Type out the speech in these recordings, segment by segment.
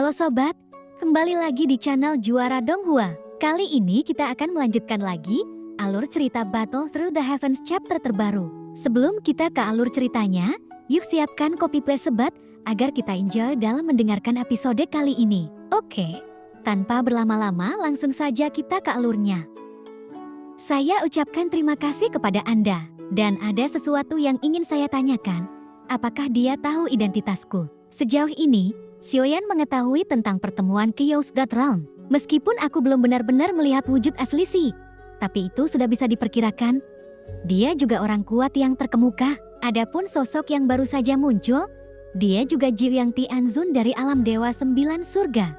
Halo sobat, kembali lagi di channel Juara Donghua. Kali ini kita akan melanjutkan lagi alur cerita Battle Through the Heavens chapter terbaru. Sebelum kita ke alur ceritanya, yuk siapkan kopi play sobat agar kita enjoy dalam mendengarkan episode kali ini. Oke, tanpa berlama-lama langsung saja kita ke alurnya. Saya ucapkan terima kasih kepada Anda, dan ada sesuatu yang ingin saya tanyakan. Apakah dia tahu identitasku? Sejauh ini, Xiaoyan mengetahui tentang pertemuan Chaos God Realm. Meskipun aku belum benar-benar melihat wujud asli Si, tapi itu sudah bisa diperkirakan. Dia juga orang kuat yang terkemuka. Adapun sosok yang baru saja muncul, dia juga Jiu Yang Tianzun dari alam Dewa 9 Surga.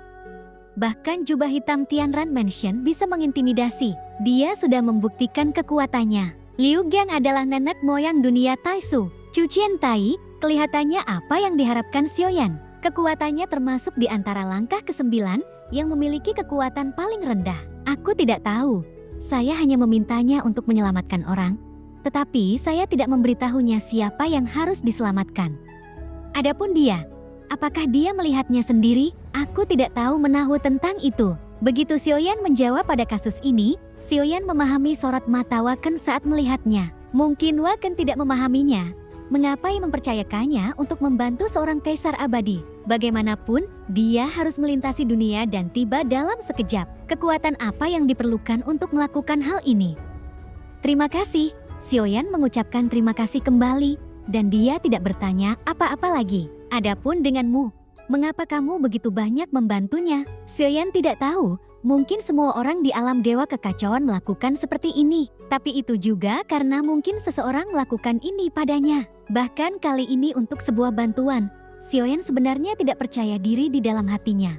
Bahkan jubah hitam Tianran Mansion bisa mengintimidasi. Dia sudah membuktikan kekuatannya. Liu Gang adalah nenek moyang dunia Taisu. Chu Qiantai, kelihatannya apa yang diharapkan Xiaoyan? Kekuatannya termasuk di antara langkah ke-9 yang memiliki kekuatan paling rendah. Aku tidak tahu. Saya hanya memintanya untuk menyelamatkan orang. Tetapi saya tidak memberitahunya siapa yang harus diselamatkan. Adapun dia, apakah dia melihatnya sendiri? Aku tidak tahu menahu tentang itu. Begitu Xiaoyan menjawab pada kasus ini, Xiaoyan memahami sorot mata Waken saat melihatnya. Mungkin Waken tidak memahaminya. Mengapa ia mempercayakannya untuk membantu seorang kaisar abadi? Bagaimanapun, dia harus melintasi dunia dan tiba dalam sekejap. Kekuatan apa yang diperlukan untuk melakukan hal ini? Terima kasih. Xiaoyan mengucapkan terima kasih kembali, dan dia tidak bertanya apa-apa lagi. Adapun denganmu, mengapa kamu begitu banyak membantunya? Xiaoyan tidak tahu. Mungkin semua orang di alam dewa kekacauan melakukan seperti ini. Tapi itu juga karena mungkin seseorang melakukan ini padanya. Bahkan kali ini untuk sebuah bantuan, Xiaoyan sebenarnya tidak percaya diri di dalam hatinya.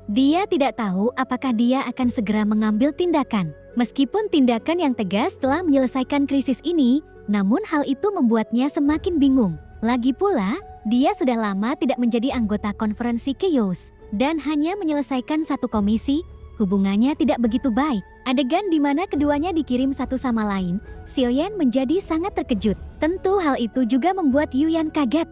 Dia tidak tahu apakah dia akan segera mengambil tindakan. Meskipun tindakan yang tegas telah menyelesaikan krisis ini, namun hal itu membuatnya semakin bingung. Lagi pula, dia sudah lama tidak menjadi anggota konferensi Chaos dan hanya menyelesaikan satu komisi. Hubungannya tidak begitu baik. Adegan di mana keduanya dikirim satu sama lain, Xiaoyan menjadi sangat terkejut. Tentu hal itu juga membuat Yuyan kaget.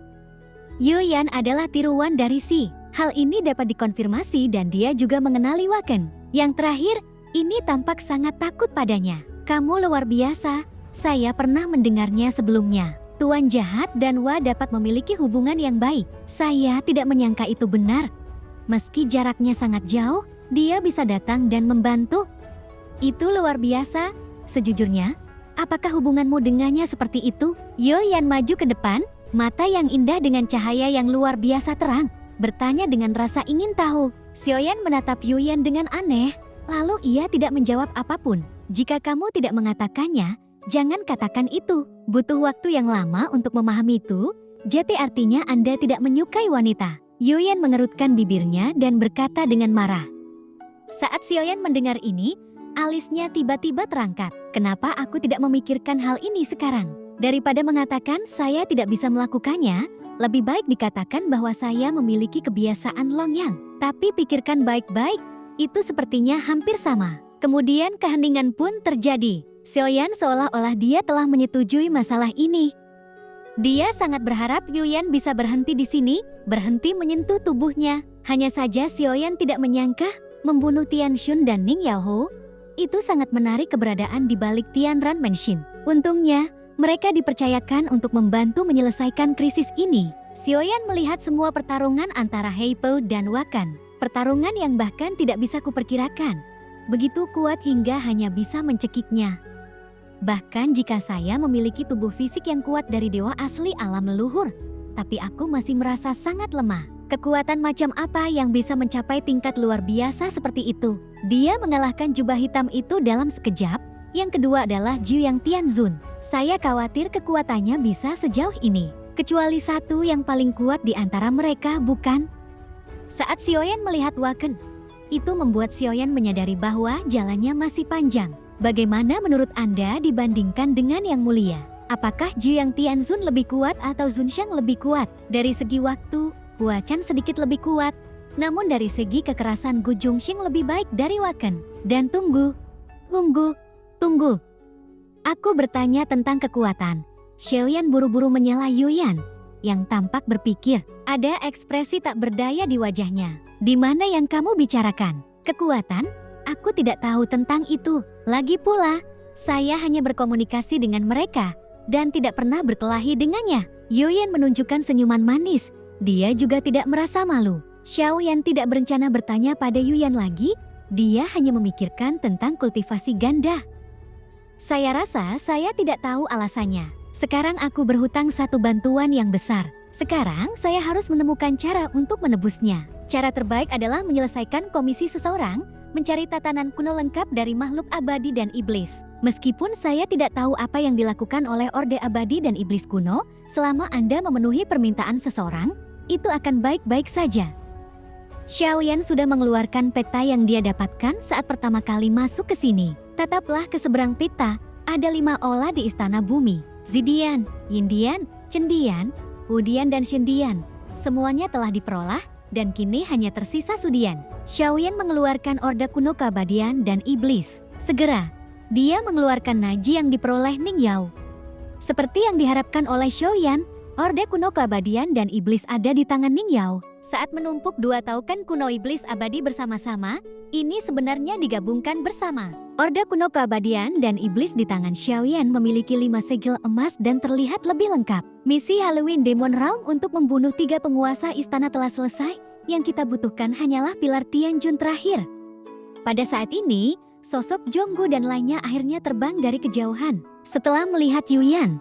Yuyan adalah tiruan dari Si. Hal ini dapat dikonfirmasi dan dia juga mengenali Waken. Yang terakhir, ini tampak sangat takut padanya. Kamu luar biasa. Saya pernah mendengarnya sebelumnya. Tuan jahat dan Wa dapat memiliki hubungan yang baik. Saya tidak menyangka itu benar. Meski jaraknya sangat jauh, dia bisa datang dan membantu. Itu luar biasa. Sejujurnya, apakah hubunganmu dengannya seperti itu? Yuyan maju ke depan, mata yang indah dengan cahaya yang luar biasa terang, bertanya dengan rasa ingin tahu. Xiaoyan menatap Yuyan dengan aneh, lalu ia tidak menjawab apapun. Jika kamu tidak mengatakannya, jangan katakan itu. Butuh waktu yang lama untuk memahami itu. Jadi artinya Anda tidak menyukai wanita. Yuyan mengerutkan bibirnya dan berkata dengan marah. Saat Xiaoyan mendengar ini, alisnya tiba-tiba terangkat. Kenapa aku tidak memikirkan hal ini sekarang? Daripada mengatakan saya tidak bisa melakukannya, lebih baik dikatakan bahwa saya memiliki kebiasaan longyang. Tapi pikirkan baik-baik, itu sepertinya hampir sama. Kemudian keheningan pun terjadi. Xiaoyan seolah-olah dia telah menyetujui masalah ini. Dia sangat berharap Yuyan bisa berhenti di sini, berhenti menyentuh tubuhnya. Hanya saja Xiaoyan tidak menyangka membunuh Tianxun dan Ning Yaohu. Itu sangat menarik keberadaan di balik Tianran Mansion. Untungnya, mereka dipercayakan untuk membantu menyelesaikan krisis ini. Xiaoyan melihat semua pertarungan antara He Po dan Waken. Pertarungan yang bahkan tidak bisa kuperkirakan. Begitu kuat hingga hanya bisa mencekiknya. Bahkan jika saya memiliki tubuh fisik yang kuat dari dewa asli alam leluhur, tapi aku masih merasa sangat lemah. Kekuatan macam apa yang bisa mencapai tingkat luar biasa seperti itu? Dia mengalahkan jubah hitam itu dalam sekejap. Yang kedua adalah Jiu Yang Tianzun. Saya khawatir kekuatannya bisa sejauh ini. Kecuali satu yang paling kuat di antara mereka, bukan? Saat Xiaoyan melihat Waken, itu membuat Xiaoyan menyadari bahwa jalannya masih panjang. Bagaimana menurut Anda dibandingkan dengan yang mulia? Apakah Jiu Yang Tianzun lebih kuat atau Zunxiang lebih kuat? Dari segi waktu, Hua Chan sedikit lebih kuat, namun dari segi kekerasan Gu Zhongxing lebih baik dari Waken. Dan tunggu. Aku bertanya tentang kekuatan. Xiaoyan buru-buru menyela Yuyan. yang tampak berpikir. Ada ekspresi tak berdaya di wajahnya. Di mana yang kamu bicarakan? Kekuatan? Aku tidak tahu tentang itu. Lagi pula, saya hanya berkomunikasi dengan mereka dan tidak pernah berkelahi dengannya. Yuyan menunjukkan senyuman manis. Dia juga tidak merasa malu. Xiaoyan tidak berencana bertanya pada Yuyan lagi. Dia hanya memikirkan tentang kultivasi ganda. Saya rasa saya tidak tahu alasannya. Sekarang aku berhutang satu bantuan yang besar. Sekarang saya harus menemukan cara untuk menebusnya. Cara terbaik adalah menyelesaikan komisi seseorang, mencari tatanan kuno lengkap dari makhluk abadi dan iblis. Meskipun saya tidak tahu apa yang dilakukan oleh Orde Abadi dan Iblis kuno, selama Anda memenuhi permintaan seseorang, itu akan baik-baik saja. Xiaoyan sudah mengeluarkan peta yang dia dapatkan saat pertama kali masuk ke sini. Tataplah ke seberang peta, ada 5 ola di Istana Bumi. Zidian, Yindian, Cendian, Wudian dan Shindian. Semuanya telah diperoleh dan kini hanya tersisa Sudian. Xiaoyan mengeluarkan Orde Kuno Keabadian dan Iblis. Segera, dia mengeluarkan Naji yang diperoleh Ning Yao. Seperti yang diharapkan oleh Xiaoyan, Orde Kuno Keabadian dan Iblis ada di tangan Ning Yao. Saat menumpuk 2 taukan kuno iblis abadi bersama-sama, ini sebenarnya digabungkan bersama. Orde Kuno Keabadian dan Iblis di tangan Xiaoyan memiliki 5 segel emas dan terlihat lebih lengkap. Misi Halloween Demon Realm untuk membunuh 3 penguasa istana telah selesai. Yang kita butuhkan hanyalah pilar Tianjun terakhir. Pada saat ini, sosok Zhonggu dan lainnya akhirnya terbang dari kejauhan. Setelah melihat Yuyan,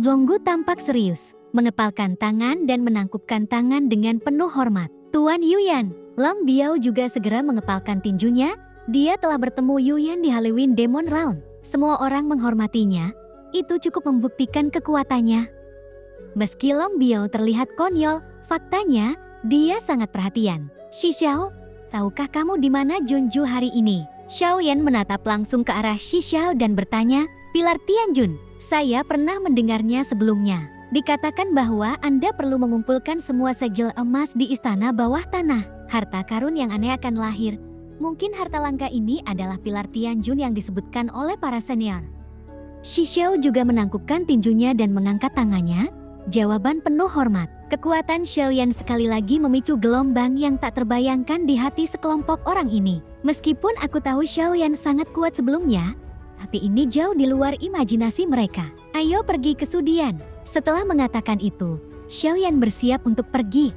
Zhonggu tampak serius, mengepalkan tangan dan menangkupkan tangan dengan penuh hormat. Tuan Yuyan, Long Biao juga segera mengepalkan tinjunya. Dia telah bertemu Yuyan di Halloween Demon Realm. Semua orang menghormatinya. Itu cukup membuktikan kekuatannya. Meski Long Biao terlihat konyol, faktanya dia sangat perhatian. Xixiao, tahukah kamu di mana Junju hari ini? Xiaoyan menatap langsung ke arah Xixiao dan bertanya, pilar Tianjun, saya pernah mendengarnya sebelumnya. Dikatakan bahwa Anda perlu mengumpulkan semua segel emas di istana bawah tanah. Harta karun yang aneh akan lahir. Mungkin harta langka ini adalah pilar Tianjun yang disebutkan oleh para senior. Xixiao juga menangkupkan tinjunya dan mengangkat tangannya. Jawaban penuh hormat. Kekuatan Xiaoyan sekali lagi memicu gelombang yang tak terbayangkan di hati sekelompok orang ini. Meskipun aku tahu Xiaoyan sangat kuat sebelumnya, tapi ini jauh di luar imajinasi mereka. Ayo pergi ke Sudian. Setelah mengatakan itu, Xiaoyan bersiap untuk pergi.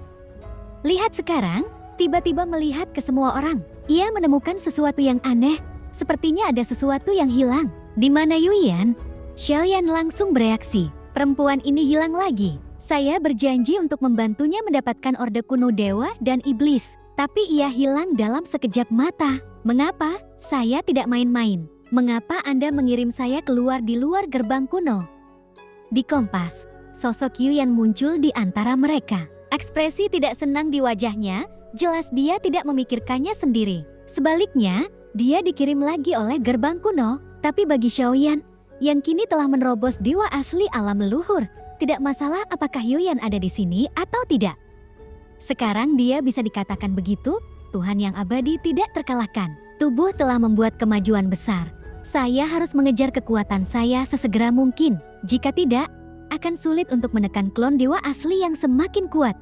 Lihat sekarang, tiba-tiba melihat ke semua orang. Ia menemukan sesuatu yang aneh. Sepertinya ada sesuatu yang hilang. Di mana Yuyan? Xiaoyan langsung bereaksi. Perempuan ini hilang lagi. Saya berjanji untuk membantunya mendapatkan Orde Kuno Dewa dan Iblis. Tapi ia hilang dalam sekejap mata. Mengapa? Saya tidak main-main. Mengapa Anda mengirim saya keluar di luar gerbang kuno? Di Kompas, sosok Yuyan muncul di antara mereka. Ekspresi tidak senang di wajahnya, jelas dia tidak memikirkannya sendiri. Sebaliknya, dia dikirim lagi oleh gerbang kuno. Tapi bagi Xiaoyan, yang kini telah menerobos dewa asli alam leluhur, tidak masalah apakah Yuyan ada di sini atau tidak. Sekarang dia bisa dikatakan begitu, Tuhan yang abadi tidak terkalahkan. Tubuh telah membuat kemajuan besar. Saya harus mengejar kekuatan saya sesegera mungkin. Jika tidak, akan sulit untuk menekan klon dewa asli yang semakin kuat.